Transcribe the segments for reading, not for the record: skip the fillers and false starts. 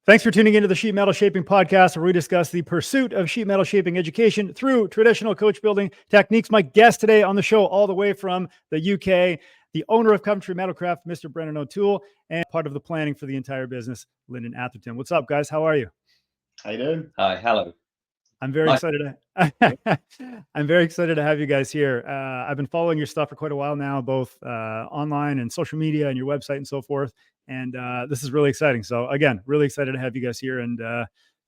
Thanks for tuning into the Sheet Metal Shaping Podcast, where we discuss the pursuit of sheet metal shaping education through traditional coach building techniques. My guest today on the show, all the way from the UK, the owner of Coventry Metalcraft, Mr. Brendan O'Toole, and part of the planning for the entire business, Lyndon Atherton. What's up, guys? How are you? How you doing? Hi, hello. I'm very excited. I'm very excited to have you guys here. I've been following your stuff for quite a while now, both online and social media and your website and so forth. And this is really exciting. So again, really excited to have you guys here and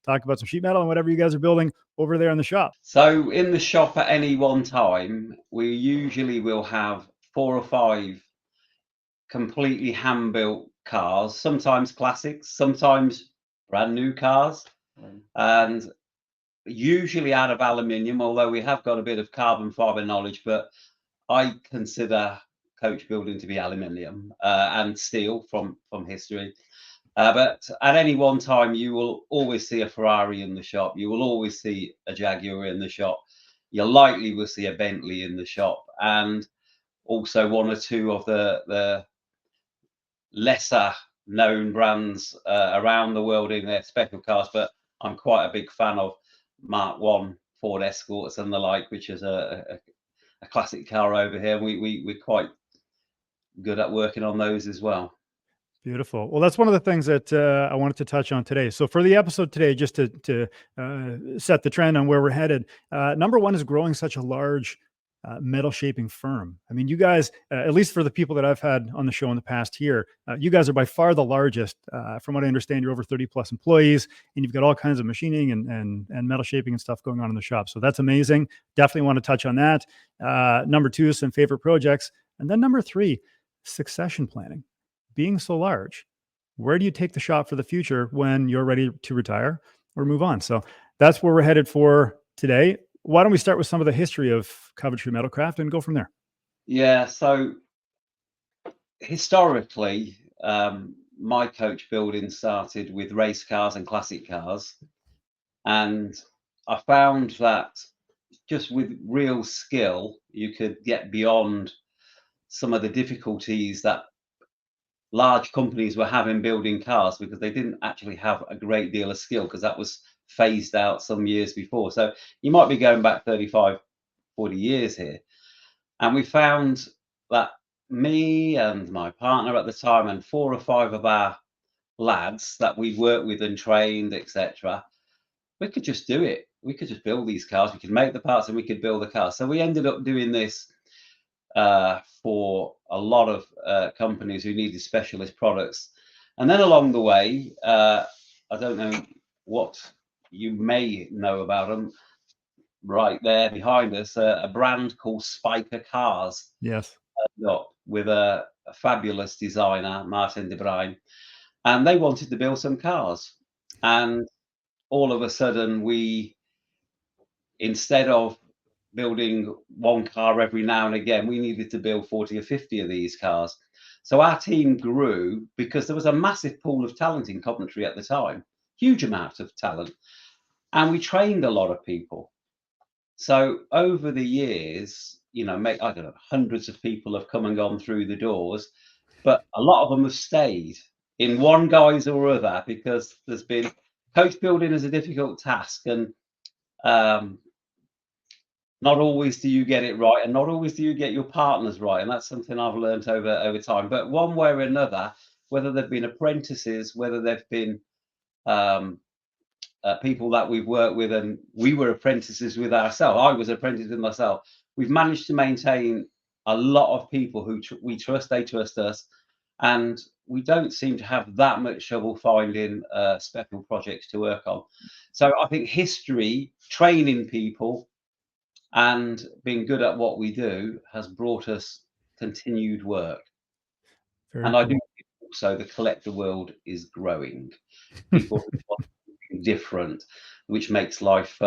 talk about some sheet metal and whatever you guys are building over there in the shop. So in the shop at any one time, we usually will have 4 or 5 completely hand-built cars, sometimes classics, sometimes brand new cars, and usually out of aluminium, although we have got a bit of carbon fiber knowledge, but I consider coach building to be aluminium and steel from history. But at any one time, you will always see a Ferrari in the shop. You will always see a Jaguar in the shop. You likely will see a Bentley in the shop, and also 1 or 2 of the lesser known brands around the world in their special cars. But I'm quite a big fan of Mark 1 Ford Escorts and the like, which is a classic car over here. We're quite good at working on those as well. Beautiful. Well, that's one of the things that I wanted to touch on today. So for the episode today, just to set the trend on where we're headed, number one is growing such a large metal shaping firm. I mean, you guys, at least for the people that I've had on the show in the past year, you guys are by far the largest. From what I understand, you're over 30 plus employees, and you've got all kinds of machining and metal shaping and stuff going on in the shop. So that's amazing. Definitely want to touch on that. Number 2 is some favorite projects. And then number 3, succession planning. Being so large, where do you take the shop for the future when you're ready to retire or move on? So that's where we're headed for today. Why don't we start with some of the history of Coventry Metalcraft and go from there? Yeah, so historically, my coach building started with race cars and classic cars. And I found that just with real skill, you could get beyond some of the difficulties that large companies were having building cars, because they didn't actually have a great deal of skill, because that was phased out some years before. So you might be going back 35, 40 years here. And we found that me and my partner at the time and 4 or 5 of our lads that we worked with and trained, etc., we could just do it. We could just build these cars. We could make the parts and we could build the cars. So we ended up doing this for a lot of companies who needed specialist products. And then along the way, I don't know what you may know about them, right there behind us, a brand called Spyker cars. Yes. With a fabulous designer, Martin de Bruin. And they wanted to build some cars. And all of a sudden, we, instead of building 1 car every now and again, we needed to build 40 or 50 of these cars. So our team grew because there was a massive pool of talent in Coventry at the time, huge amount of talent. And we trained a lot of people. So over the years, I don't know, hundreds of people have come and gone through the doors, but a lot of them have stayed in one guise or other, because there's been coach building is a difficult task, and not always do you get it right, and not always do you get your partners right. And that's something I've learned over time. But one way or another, whether they've been apprentices, whether they've been people that we've worked with, and we were apprentices with ourselves, I was apprentice with myself, we've managed to maintain a lot of people who we trust, they trust us, and we don't seem to have that much trouble finding special projects to work on. So I think history, training people, and being good at what we do has brought us continued work. Very and cool. I do think also the collector world is growing. People want something different, which makes life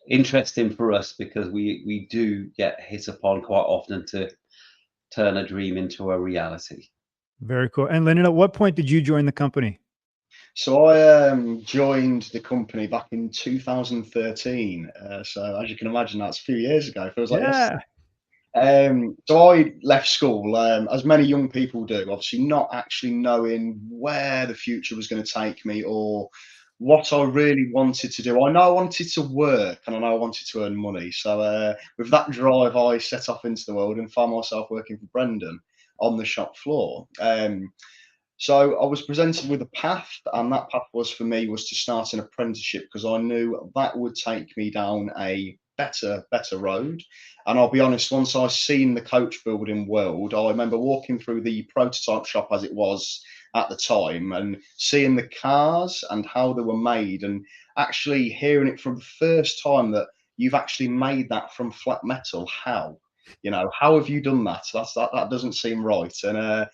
interesting for us, because we do get hit upon quite often to turn a dream into a reality. Very cool. And Lyndon, at what point did you join the company? So I joined the company back in 2013. So as you can imagine, that's a few years ago. It feels like yesterday. So I left school, as many young people do, obviously not actually knowing where the future was going to take me or what I really wanted to do. I know I wanted to work and I know I wanted to earn money. So with that drive, I set off into the world and found myself working for Brendan on the shop floor. So I was presented with a path, and that path was for me was to start an apprenticeship because I knew that would take me down a better road. And I'll be honest, once I seen the coach building world, I remember walking through the prototype shop as it was at the time and seeing the cars and how they were made, and actually hearing it from the first time that you've actually made that from flat metal. How? How have you done that? That doesn't seem right. And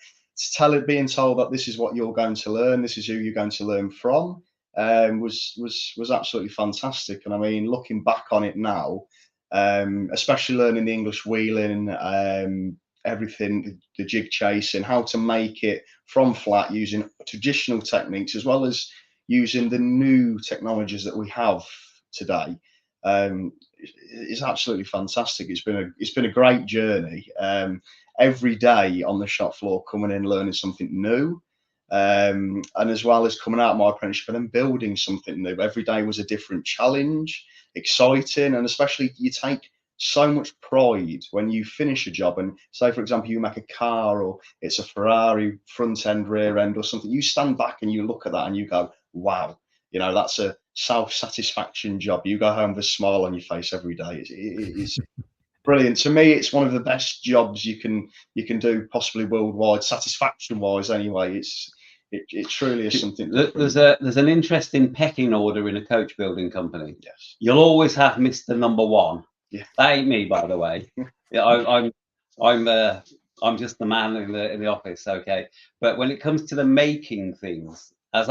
being told that this is what you're going to learn, this is who you're going to learn from, was absolutely fantastic. And I mean, looking back on it now, especially learning the English wheeling, everything, the jig chasing, how to make it from flat using traditional techniques as well as using the new technologies that we have today, is absolutely fantastic. It's been a great journey. Every day on the shop floor, coming in, learning something new, and as well as coming out of my apprenticeship and then building something new. Every day was a different challenge, exciting, and especially you take so much pride when you finish a job and say, for example, you make a car or it's a Ferrari front end, rear end or something. You stand back and you look at that and you go, wow, that's a self-satisfaction job. You go home with a smile on your face every day. It's brilliant. To me, it's one of the best jobs you can do, possibly worldwide, satisfaction wise anyway. It truly is something there's an interesting pecking order in a coach building company. Yes. You'll always have Mr. Number One. Yeah. That ain't me, by the way. Yeah, I'm just the man in the office, okay. But when it comes to the making things, as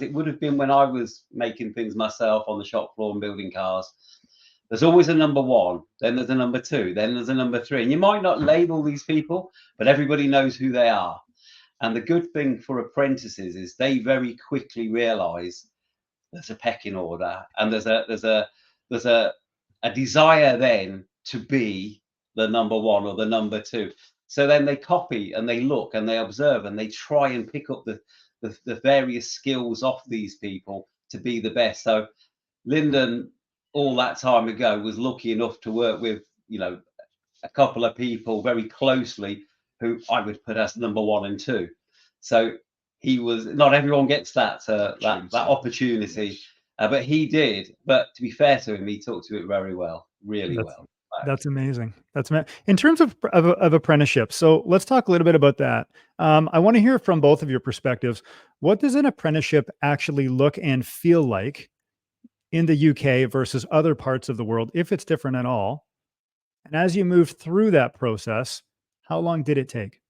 it would have been when I was making things myself on the shop floor and building cars, there's always a number one, then there's a number two, then there's a number three. And you might not label these people, but everybody knows who they are. And the good thing for apprentices is they very quickly realize there's a pecking order and there's a desire then to be the number one or the number two. So then they copy and they look and they observe and they try and pick up the various skills off these people to be the best. So Lyndon, all that time ago, was lucky enough to work with, a couple of people very closely who I would put as number one and two. So he was, not everyone gets that opportunity, but he did. But to be fair to him, he took to it very well, really well. That's amazing. In terms of apprenticeship. So let's talk a little bit about that. I want to hear from both of your perspectives. What does an apprenticeship actually look and feel like in the UK versus other parts of the world, if it's different at all? And as you move through that process, how long did it take?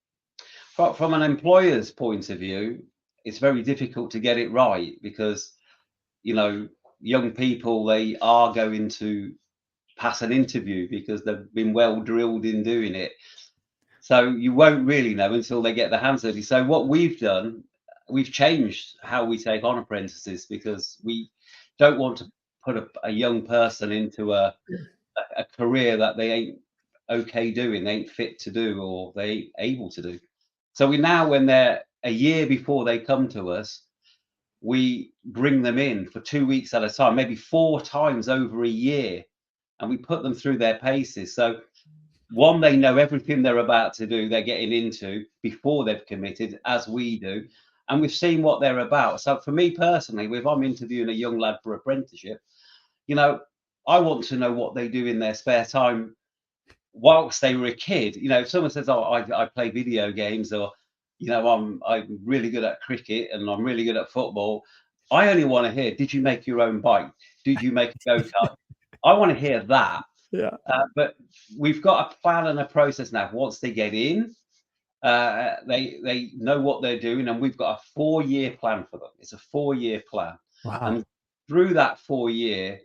From an employer's point of view, it's very difficult to get it right because, young people, they are going to pass an interview because they've been well drilled in doing it. So you won't really know until they get their hands dirty. So what we've done, we've changed how we take on apprentices because we don't want to put a young person into a career that they ain't okay doing, they ain't fit to do, or they ain't able to do. So we now, when they're a year before they come to us, we bring them in for 2 weeks at a time, maybe 4 times over a year, and we put them through their paces. So one, they know everything they're about to do, they're getting into before they've committed, as we do, and we've seen what they're about. So for me personally, if I'm interviewing a young lad for apprenticeship, I want to know what they do in their spare time whilst they were a kid. If someone says, "Oh, I play video games," or I'm really good at cricket and I'm really good at football, I only want to hear, did you make your own bike? Did you make a go-kart? I want to hear that. Yeah. But we've got a plan and a process now. Once they get in, they know what they're doing, and we've got a 4-year plan for them. It's a 4-year plan. Wow. And through that 4-year,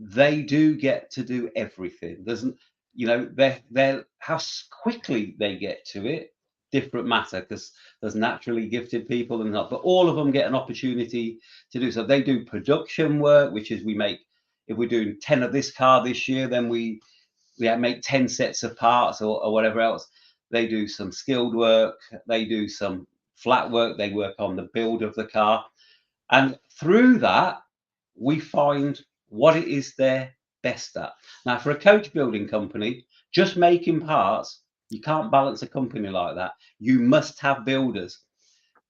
they do get to do everything. They're how quickly they get to it, different matter, because there's naturally gifted people and not, but all of them get an opportunity to do so. They do production work, which is if we're doing 10 of this car this year, then we make 10 sets of parts or whatever else. They do some skilled work, they do some flat work, they work on the build of the car. And through that, we find what it is they're best at. Now, for a coach building company, just making parts, you can't balance a company like that. You must have builders,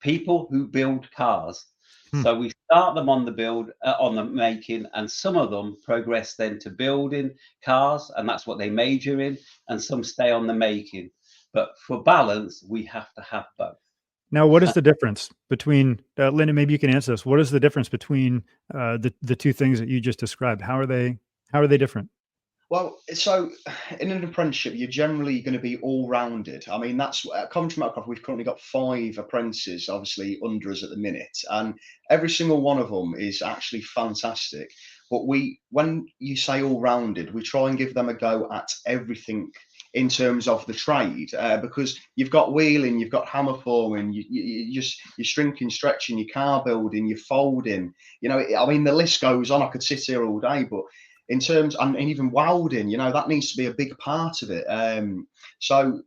people who build cars. So we start them on the build, on the making, and some of them progress then to building cars, and that's what they major in, and some stay on the making. But for balance, we have to have both. Now, what is the difference between, Lyndon, maybe you can answer this. What is the difference between the two things that you just described? How are they different? Well, so in an apprenticeship, you're generally going to be all-rounded. I mean, that's at Coventry Metalcraft, we've currently got 5 apprentices, obviously, under us at the minute, and every single one of them is actually fantastic. But when you say all-rounded, we try and give them a go at everything in terms of the trade, because you've got wheeling, you've got hammer forming, you're shrinking, stretching, your car building, you're folding. You know, I mean, the list goes on. I could sit here all day, but in terms, and even welding, you know, that needs to be a big part of it. So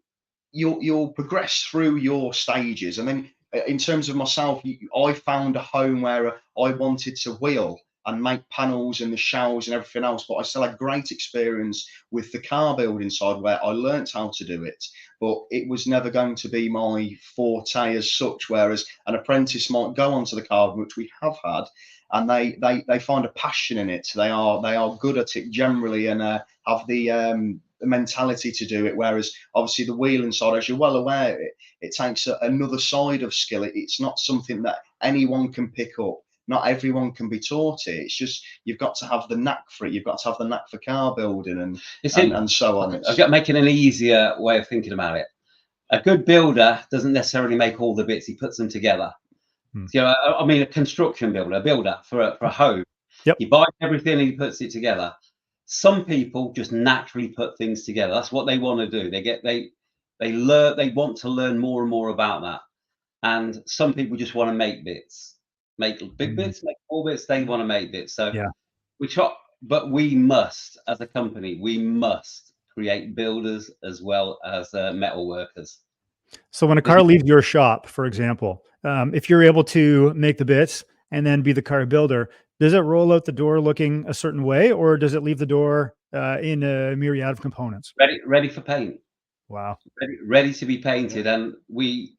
you'll progress through your stages, and then in terms of myself, I found a home where I wanted to wheel and make panels and the shells and everything else, but I still had great experience with the car building side where I learnt how to do it, but it was never going to be my forte as such. Whereas an apprentice might go onto the car, which we have had, and they find a passion in it. They are good at it generally, and have the mentality to do it. Whereas obviously the wheeling side, as you're well aware, it takes another side of skill. It's not something that anyone can pick up. Not everyone can be taught it. It's just you've got to have the knack for it. You've got to have the knack for car building and so on. I've got making an easier way of thinking about it. A good builder doesn't necessarily make all the bits; he puts them together. You know, I mean, a construction builder, a builder for a home. Yep. He buys everything and he puts it together. Some people just naturally put things together. That's what they want to do. They learn. They want to learn more and more about that. And some people just want to make bits, make big bits, make small bits. They want to make bits. So Yeah. we try, but we must, as a company, we must create builders as well as metal workers. So when a car leaves your shop, for example, if you're able to make the bits and then be the car builder, does it roll out the door looking a certain way, or does it leave the door in a myriad of components? Ready for paint. Wow. Ready to be painted. And we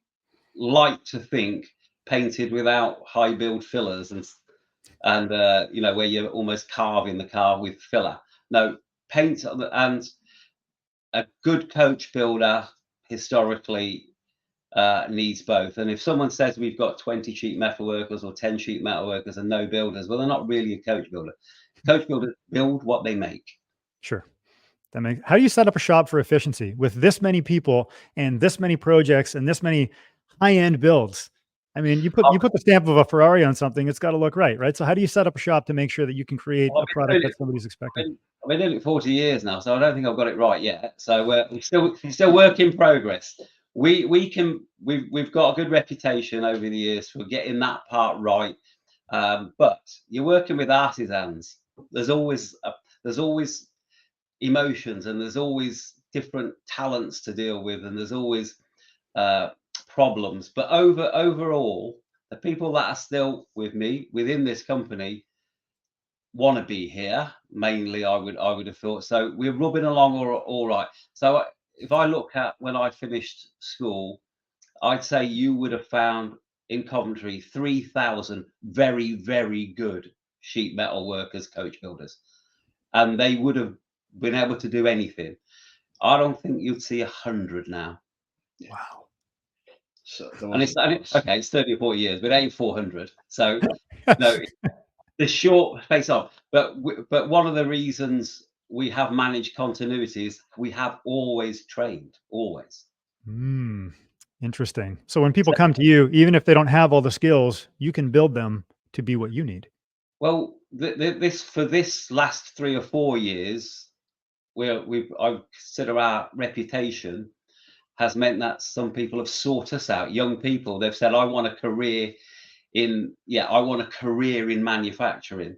like to think painted without high build fillers and you know, where you're almost carving the car with filler. No, paint. And a good coach builder historically needs both. And if someone says we've got 20 sheet metal workers or 10 sheet metal workers and no builders, well, they're not really a coach builder. Coach builders build what they make. Sure. How do you set up a shop for efficiency with this many people and this many projects and this many high-end builds? I mean, you put the stamp of a Ferrari on something, it's got to look right? So how do you set up a shop to make sure that you can create a product that somebody's expecting? I've been doing it 40 years now, so I don't think I've got it right yet. So we're still work in progress. We've got a good reputation over the years for getting that part right. But you're working with artisans. There's always emotions, and there's always different talents to deal with, and there's always problems. But overall, the people that are still with me within this company want to be here. Mainly, I would have thought. So we're rubbing along all right. So if I look at when I finished school, I'd say you would have found in Coventry 3,000 very, very good sheet metal workers, coach builders, and they would have been able to do anything. I don't think you'd see 100 now. Wow. So it's 30 or 40 years, but it ain't 400. So no, the short face off. But one of the reasons we have managed continuity is we have always trained, always. Interesting. So when people come to you, even if they don't have all the skills, you can build them to be what you need. Well, this last 3 or 4 years, I consider our reputation has meant that some people have sought us out. Young people, they've said, "I want a career in manufacturing.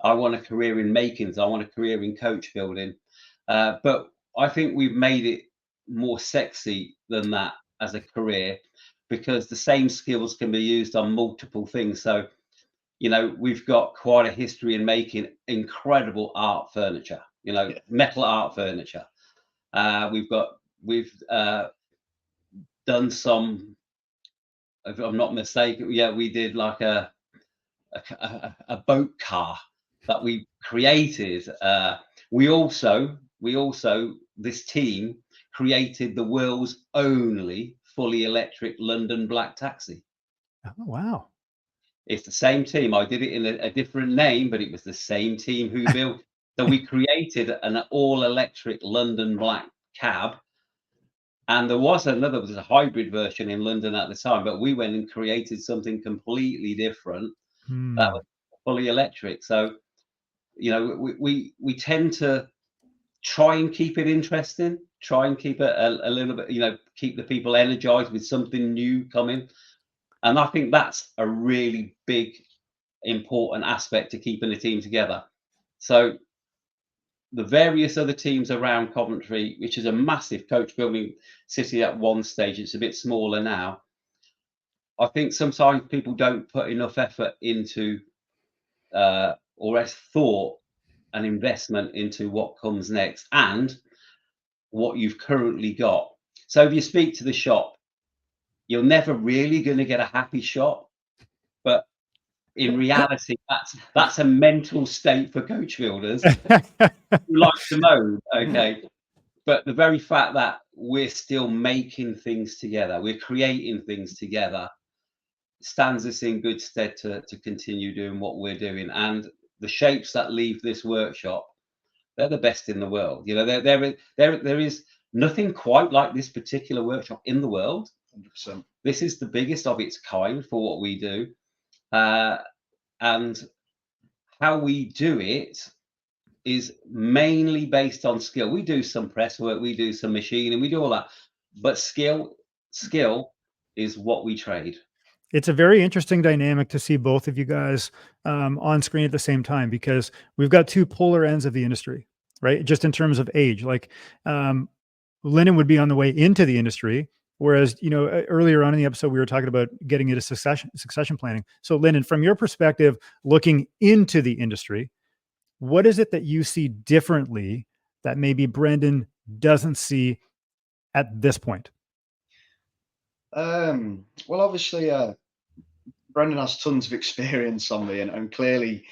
I want a career in makings. I want a career in coach building." But I think we've made it more sexy than that as a career, because the same skills can be used on multiple things. So, you know, we've got quite a history in making incredible art furniture, you know, metal art furniture. We've done some, if I'm not mistaken, yeah, we did like a boat car that we created. We also, this team created the world's only fully electric London black taxi. Oh, wow. It's the same team. I did it in a different name, but it was the same team who built. So we created an all-electric London black cab. And there was a hybrid version in London at the time, but we went and created something completely different that was fully electric. So, you know, we tend to try and keep it interesting, try and keep it a little bit, you know, keep the people energized with something new coming. And I think that's a really big, important aspect to keeping the team together. So the various other teams around Coventry, which is a massive coach building city at one stage, it's a bit smaller now. I think sometimes people don't put enough effort into or as thought and investment into what comes next and what you've currently got. So if you speak to the shop, you're never really going to get a happy shop, but in reality, that's a mental state for coach builders who like to moan, okay? But the very fact that we're still making things together, we're creating things together, stands us in good stead to continue doing what we're doing. And the shapes that leave this workshop, they're the best in the world. You know, there is nothing quite like this particular workshop in the world. 100%. This is the biggest of its kind for what we do. And how we do it is mainly based on skill. We do some press work, we do some machining, we do all that, but skill is what we trade. It's a very interesting dynamic to see both of you guys on screen at the same time, because we've got two polar ends of the industry, right? Just in terms of age, like Lyndon would be on the way into the industry, whereas, you know, earlier on in the episode, we were talking about getting into succession planning. So Lyndon, from your perspective, looking into the industry, what is it that you see differently that maybe Brendan doesn't see at this point? Well, obviously, Brendan has tons of experience on me, and clearly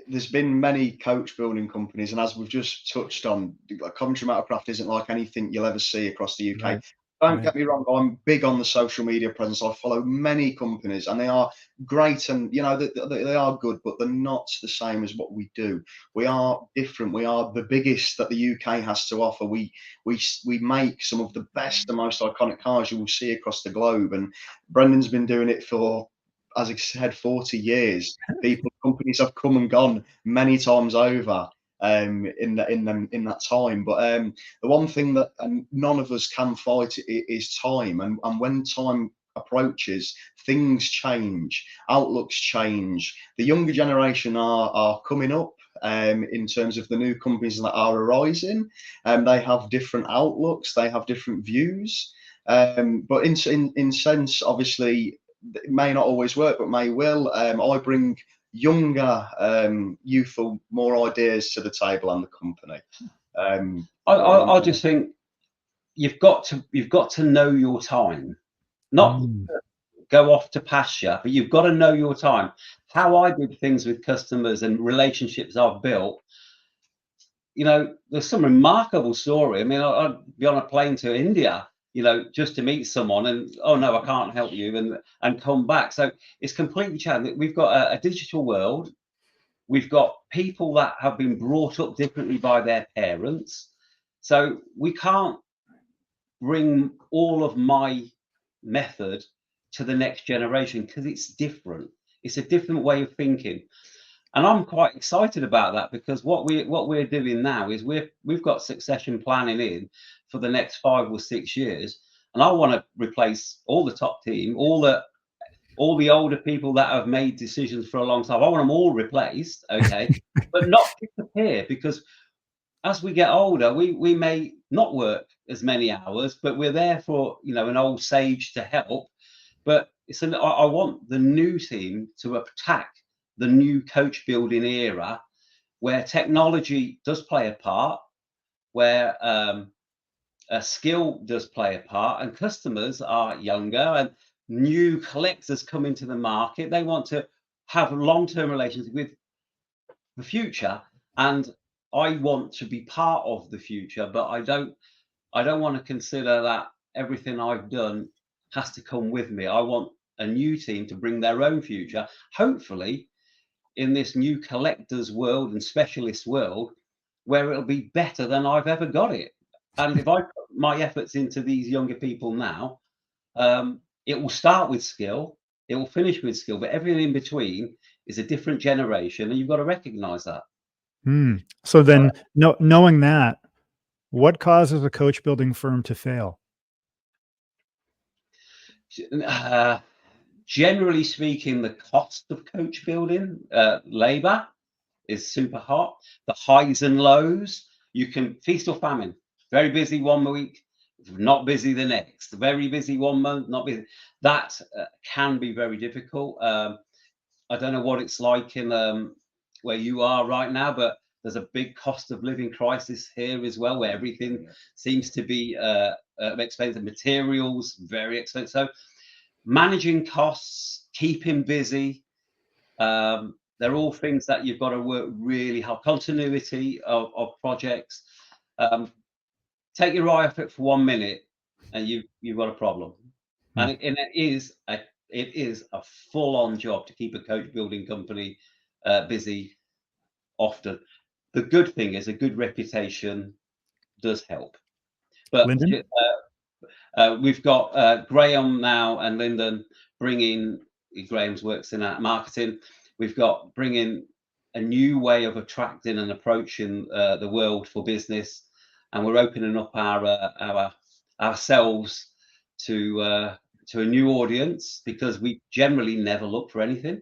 there's been many coach building companies, and as we've just touched on, Coventry Metalcraft isn't like anything you'll ever see across the UK. Right. Don't get me wrong, I'm big on the social media presence. I follow many companies and they are great, and you know they are good, but they're not the same as what we do. We are different. We are the biggest that the UK has to offer. We make some of the best and most iconic cars you will see across the globe, and Brendan's been doing it for, as I said, 40 years. Companies have come and gone many times over in that time. But the one thing that none of us can fight is time. And when time approaches, things change, outlooks change. The younger generation are coming up in terms of the new companies that are arising, and they have different outlooks, they have different views. But in sense, obviously, it may not always work, but may will. I bring younger, youthful, more ideas to the table and the company. I just think you've got to know your time, not go off to pasture, but you've got to know your time. How I did things with customers and relationships I've built, you know, there's some remarkable story. I mean, I'd be on a plane to India, you know, just to meet someone, and oh no, I can't help you, and come back. So it's completely changed. We've got a digital world. We've got people that have been brought up differently by their parents. So we can't bring all of my method to the next generation because it's different. It's a different way of thinking. And I'm quite excited about that, because what we're doing now is we've got succession planning in for the next 5 or 6 years, and I want to replace all the top team, all the older people that have made decisions for a long time. I want them all replaced, okay, but not disappear, because as we get older, we may not work as many hours, but we're there for, you know, an old sage to help. But I want the new team to attack the new coach building era, where technology does play a part, where a skill does play a part, and customers are younger and new collectors come into the market. They want to have long-term relations with the future, and I want to be part of the future, but I don't want to consider that everything I've done has to come with me. I want a new team to bring their own future, hopefully in this new collectors world and specialist world, where it'll be better than I've ever got it. And if I put my efforts into these younger people now, it will start with skill, it will finish with skill, but everything in between is a different generation, and you've got to recognize that. So then, knowing that, what causes a coach building firm to fail? Generally speaking, the cost of coach building, labor is super hot. The highs and lows, you can feast or famine. Very busy one week, not busy the next. Very busy one month, not busy. That can be very difficult. I don't know what it's like in where you are right now, but there's a big cost of living crisis here as well, where everything seems to be expensive. Materials very expensive. So managing costs, keeping busy, they're all things that you've got to work really hard. Continuity of projects. Take your eye off it for 1 minute, and you've got a problem. And it is a full-on job to keep a coach building company busy often. The good thing is a good reputation does help. But Lyndon? we've got Graham now and Lyndon bringing. Graham's works in marketing. We've got bringing a new way of attracting and approaching the world for business, and we're opening up ourselves to a new audience, because we generally never look for anything,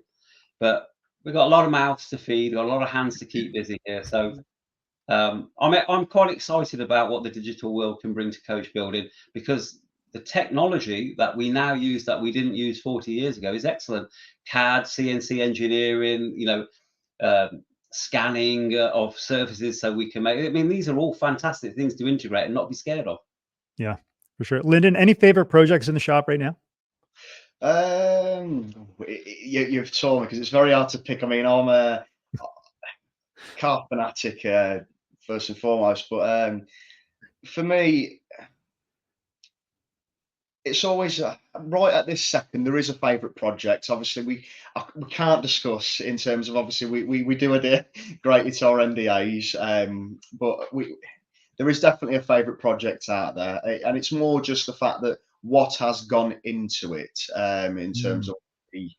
but we've got a lot of mouths to feed, got a lot of hands to keep busy here. So I'm quite excited about what the digital world can bring to coach building, because the technology that we now use that we didn't use 40 years ago is excellent. CAD, CNC engineering, you know, scanning of surfaces, so we can make. I mean, these are all fantastic things to integrate and not be scared of. Yeah, for sure. Lyndon, any favorite projects in the shop right now? You've told me, because it's very hard to pick. I mean, I'm a car fanatic first and foremost, but for me, it's always right at this second. There is a favourite project. Obviously, we can't discuss in terms of, obviously we do adhere greatly to our NDAs, but there is definitely a favourite project out there, and it's more just the fact that what has gone into it in terms of the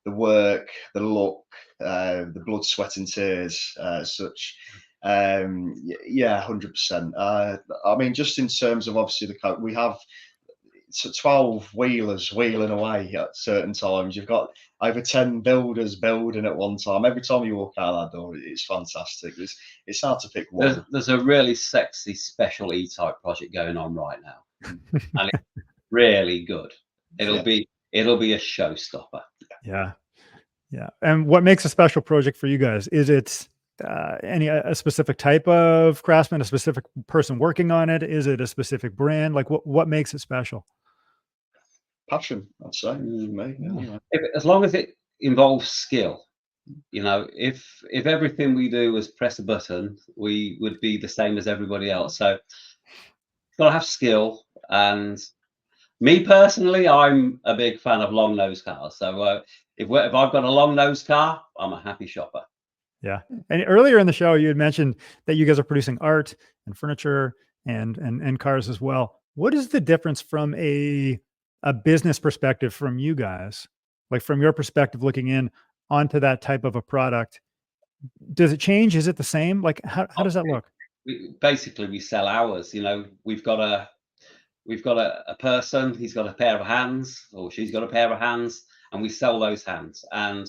work, the look, the blood, sweat, and tears, such. Yeah, 100%. I mean, just in terms of, obviously, the coat, we have 12 wheelers wheeling away at certain times. You've got over 10 builders building at one time. Every time you walk out that door, it's fantastic. It's hard to pick one. There's a really sexy special E-type project going on right now, and it's really good. It'll be a showstopper. Yeah. And what makes a special project for you guys? Is it a specific type of craftsman, a specific person working on it? Is it a specific brand? Like what makes it special? Passion, I'd say, for me. Yeah. As long as it involves skill, you know, if everything we do was press a button, we would be the same as everybody else. So gotta have skill. And me personally, I'm a big fan of long nose cars. So if I've got a long nose car, I'm a happy shopper. Yeah. And earlier in the show, you had mentioned that you guys are producing art and furniture and cars as well. What is the difference from a business perspective from you guys? Like, from your perspective, looking in onto that type of a product, does it change? Is it the same? Like, how does that look? We sell ours. You know, we've got a person, he's got a pair of hands, or she's got a pair of hands, and we sell those hands. And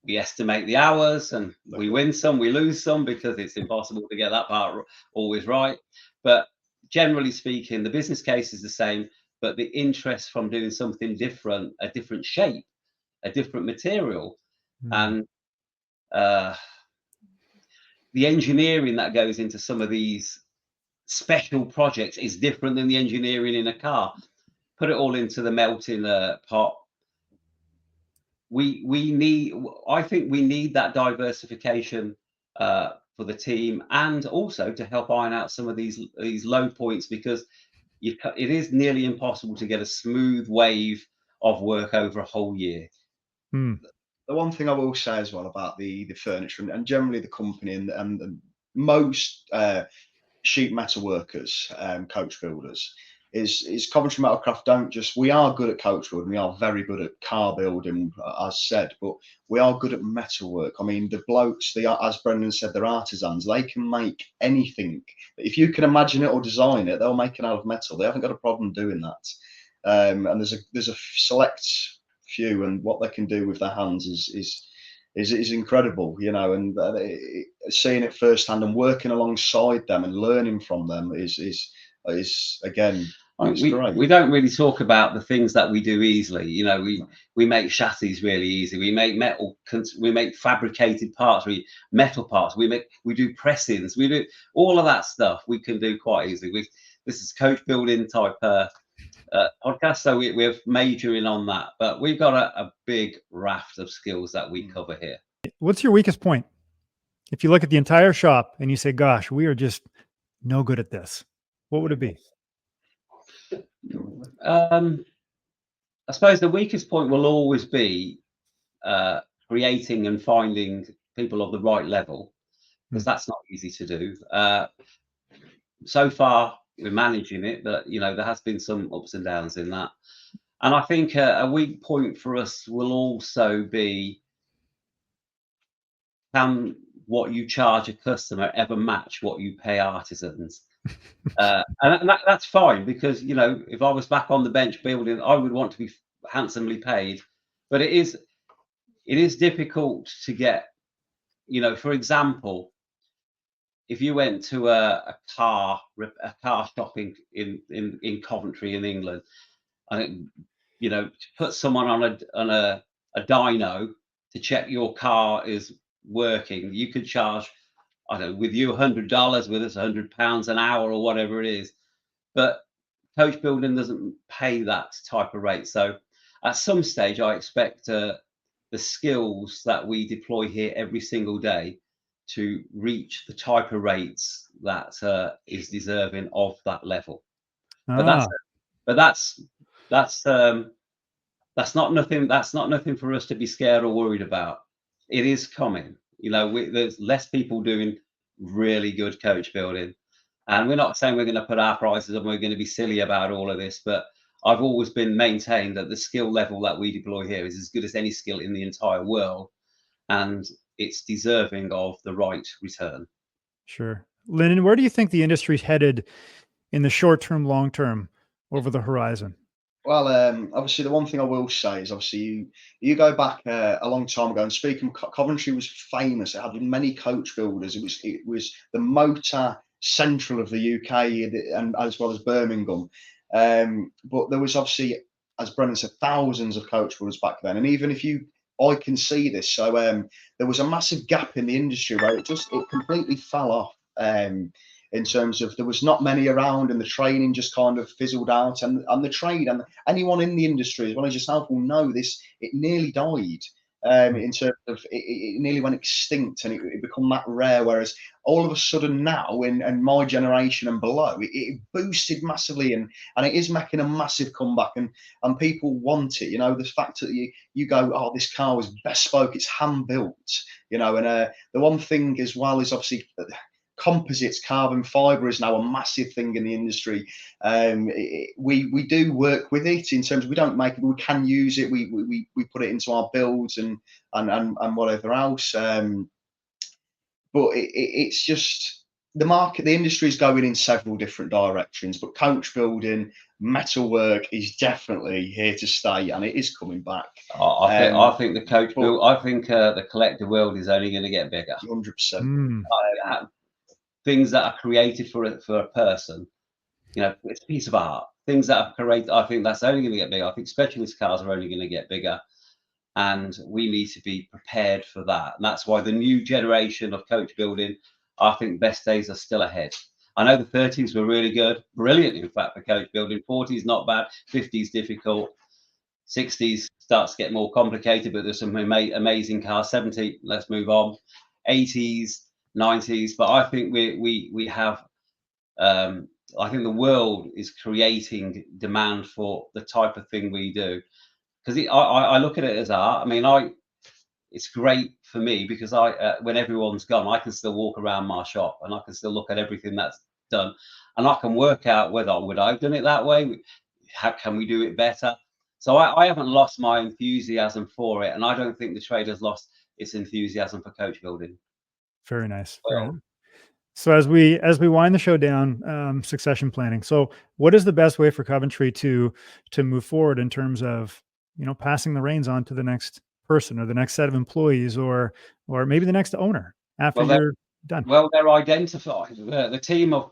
we estimate the hours, and we win some, we lose some, because it's impossible to get that part always right. But generally speaking, the business case is the same, but the interest from doing something different, a different shape, a different material, and the engineering that goes into some of these special projects is different than the engineering in a car. Put it all into the melting pot. I think we need that diversification for the team, and also to help iron out some of these low points, because it is nearly impossible to get a smooth wave of work over a whole year. The one thing I will say as well about the furniture and generally the company and most sheet metal workers, coach builders, is Coventry Metalcraft don't just, we are good at coach building, we are very good at car building, as said, but we are good at metal work. I mean, the blokes, as Brendan said, they're artisans. They can make anything. If you can imagine it or design it, they'll make it out of metal. They haven't got a problem doing that. And there's a select few, and what they can do with their hands is incredible, you know, and seeing it firsthand and working alongside them and learning from them is again, great. We don't really talk about the things that we do easily. You know, we make chassis really easy. We make we make fabricated parts, metal parts. We do pressings. We do all of that stuff. We can do quite easily. This is coach building type podcast, so we're majoring on that. But we've got a big raft of skills that we cover here. What's your weakest point? If you look at the entire shop and you say, "Gosh, we are just no good at this," what would it be? I suppose the weakest point will always be creating and finding people of the right level, because that's not easy to do. So far, we're managing it, but you know, there has been some ups and downs in that. And I think a weak point for us will also be, can what you charge a customer ever match what you pay artisans? And that's fine, because you know, if I was back on the bench building, I would want to be handsomely paid. But it is difficult to get, you know, for example, if you went to a car shop in Coventry in England, and you know, to put someone on a dyno to check your car is working, you could charge, I don't know, with you $100, with us £100 an hour or whatever it is. But coach building doesn't pay that type of rate. So at some stage, I expect the skills that we deploy here every single day to reach the type of rates that is deserving of that level. But that's not nothing for us to be scared or worried about. It is coming. You know, there's less people doing really good coach building, and we're not saying we're going to put our prices and we're going to be silly about all of this, but I've always been maintained that the skill level that we deploy here is as good as any skill in the entire world, and it's deserving of the right return. Sure. Lyndon, where do you think the industry's headed in the short term, long term, over the horizon? Well, obviously, the one thing I will say is, obviously, you go back a long time ago, and speaking, Coventry was famous. It had many coach builders. It was the motor central of the UK, and as well as Birmingham. But there was obviously, as Brendan said, thousands of coach builders back then. And even if I can see this. So there was a massive gap in the industry where it completely fell off. In terms of, there was not many around, and the training just kind of fizzled out, and the trade, and anyone in the industry as well as yourself will know this, it nearly died. In terms of it nearly went extinct, and it become that rare. Whereas all of a sudden now, in my generation and below, it boosted massively, and it is making a massive comeback, and people want it. You know, the fact that you go, oh, this car was bespoke, it's hand built. You know, and the one thing as well is obviously composites, carbon fiber is now a massive thing in the industry. We do work with it in terms of, we don't make it, we can use it. We put it into our builds and whatever else. But it's just, the industry is going in several different directions, but coach building, metalwork is definitely here to stay, and it is coming back. I think the coach build. I think the collector world is only going to get bigger. 100%. Things that are created for a person, you know, it's a piece of art. Things that are created, I think that's only going to get bigger. I think specialist cars are only going to get bigger, and we need to be prepared for that. And that's why the new generation of coach building, I think best days are still ahead. I know the 30s were really good, brilliant, in fact, for coach building. 40s not bad, 50s difficult, 60s starts to get more complicated, but there's some amazing cars. 70, let's move on. 80s, 90s, but I think we have. I think the world is creating demand for the type of thing we do, because I look at it as art. I mean, it's great for me because when everyone's gone, I can still walk around my shop and I can still look at everything that's done, and I can work out whether would I have done it that way. How can we do it better? So I haven't lost my enthusiasm for it, and I don't think the trade has lost its enthusiasm for coach building. Very nice. Well, Very nice. So as we wind the show down, succession planning. So what is the best way for Coventry to move forward in terms of, you know, passing the reins on to the next person or the next set of employees, or maybe the next owner after you're done? Well, they're identified. The team of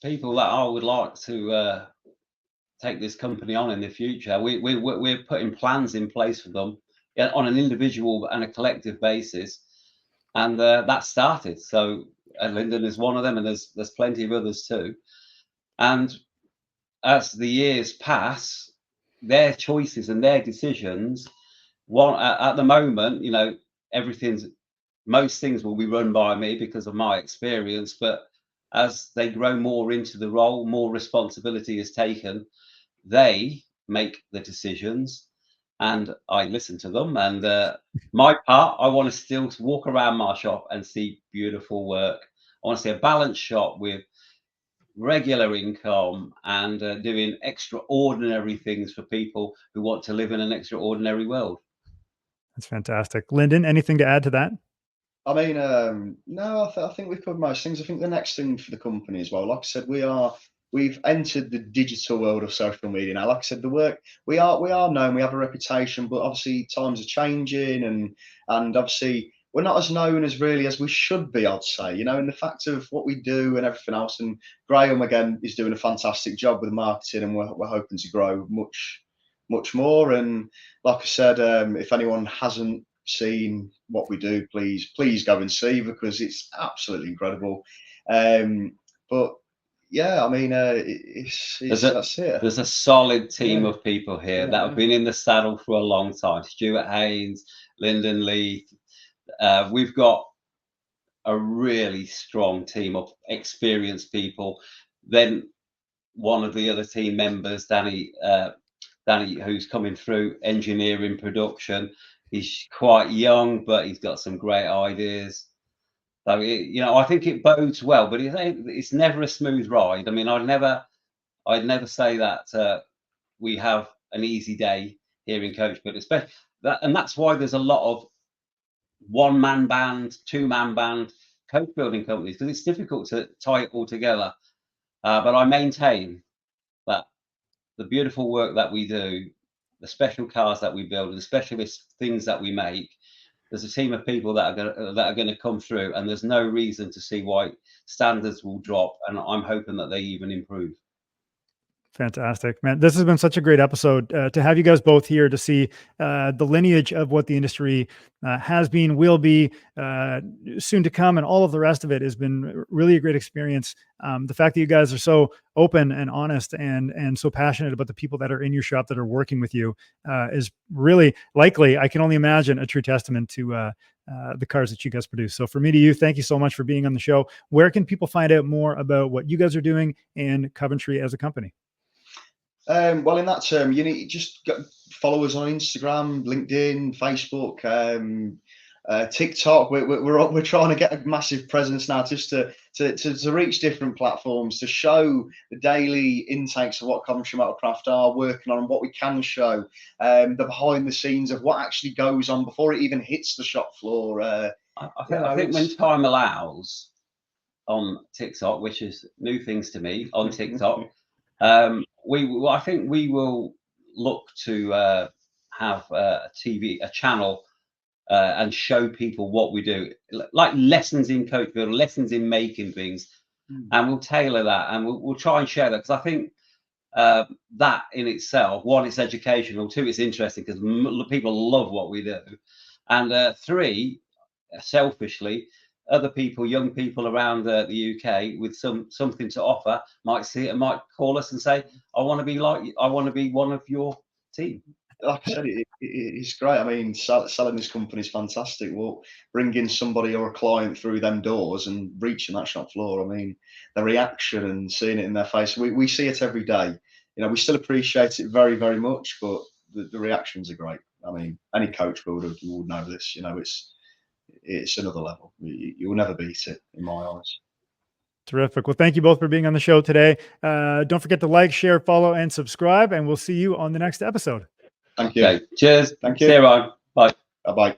people that I would like to take this company on in the future, we're putting plans in place for them, yeah, on an individual and a collective basis, and that started. So Lyndon is one of them, and there's plenty of others too. And as the years pass, their choices and their decisions, at the moment, you know, most things will be run by me because of my experience, but as they grow more into the role, more responsibility is taken, they make the decisions and I listen to them. And my part, I want to still walk around my shop and see beautiful work. I want to see a balanced shop with regular income and doing extraordinary things for people who want to live in an extraordinary world. That's fantastic. Lyndon, anything to add to that? I mean, no, I think we've covered most things. I think the next thing for the company as well, like I said, we've entered the digital world of social media now. Like I said, the work we are known, we have a reputation, but obviously times are changing, and obviously we're not as known as really as we should be, I'd say. You know, in the fact of what we do and everything else. And Graham again is doing a fantastic job with the marketing, and we're hoping to grow much more. And like I said, if anyone hasn't seen what we do, please go and see, because it's absolutely incredible. But yeah, I mean, that's it. There's a solid team of people here that have been in the saddle for a long time. Stuart Haynes, Lyndon Lee. We've got a really strong team of experienced people. Then one of the other team members, Danny, who's coming through engineering production. He's quite young, but he's got some great ideas. So you know, I think it bodes well, but it's never a smooth ride. I mean, I'd never say that we have an easy day here in Coachbuilt, especially that, and that's why there's a lot of one-man band, two-man band coach building companies, because it's difficult to tie it all together. But I maintain that the beautiful work that we do, the special cars that we build, and the specialist things that we make, there's a team of people that are going to come through, and there's no reason to see why standards will drop, and I'm hoping that they even improve. Fantastic, man. This has been such a great episode to have you guys both here to see the lineage of what the industry has been, will be, soon to come, and all of the rest of it has been really a great experience. The fact that you guys are so open and honest and so passionate about the people that are in your shop that are working with you is really, likely, I can only imagine, a true testament to the cars that you guys produce. So from me to you, thank you so much for being on the show. Where can people find out more about what you guys are doing and Coventry as a company? Well, in that term, you need just follow us on Instagram, LinkedIn, Facebook, TikTok. We're trying to get a massive presence now, just to reach different platforms, to show the daily intakes of what Coventry Metalcraft are working on, and what we can show, the behind the scenes of what actually goes on before it even hits the shop floor. I think when time allows, on TikTok, which is new things to me on TikTok. I think we will look to have a channel and show people what we do, like lessons in coach build, lessons in making things, and we'll tailor that, and we'll try and share that, because I think that in itself, one, it's educational, two, it's interesting because people love what we do, and three, selfishly, other people, young people around the UK with something to offer might see it and might call us and say, I want to be like you, I want to be one of your team. Like I said, it's great. I mean, selling this company is fantastic. Well, bringing somebody or a client through them doors and reaching that shop floor, I mean, the reaction and seeing it in their face, we see it every day. You know, we still appreciate it very, very much, but the reactions are great. I mean, any coach builder would know this. You know, it's another level. You'll never beat it in my eyes. Terrific. Well, thank you both for being on the show today. Don't forget to like, share, follow, and subscribe, and we'll see you on the next episode. Thank you. Okay. Cheers. Thank you. See you around. Bye. Bye-bye.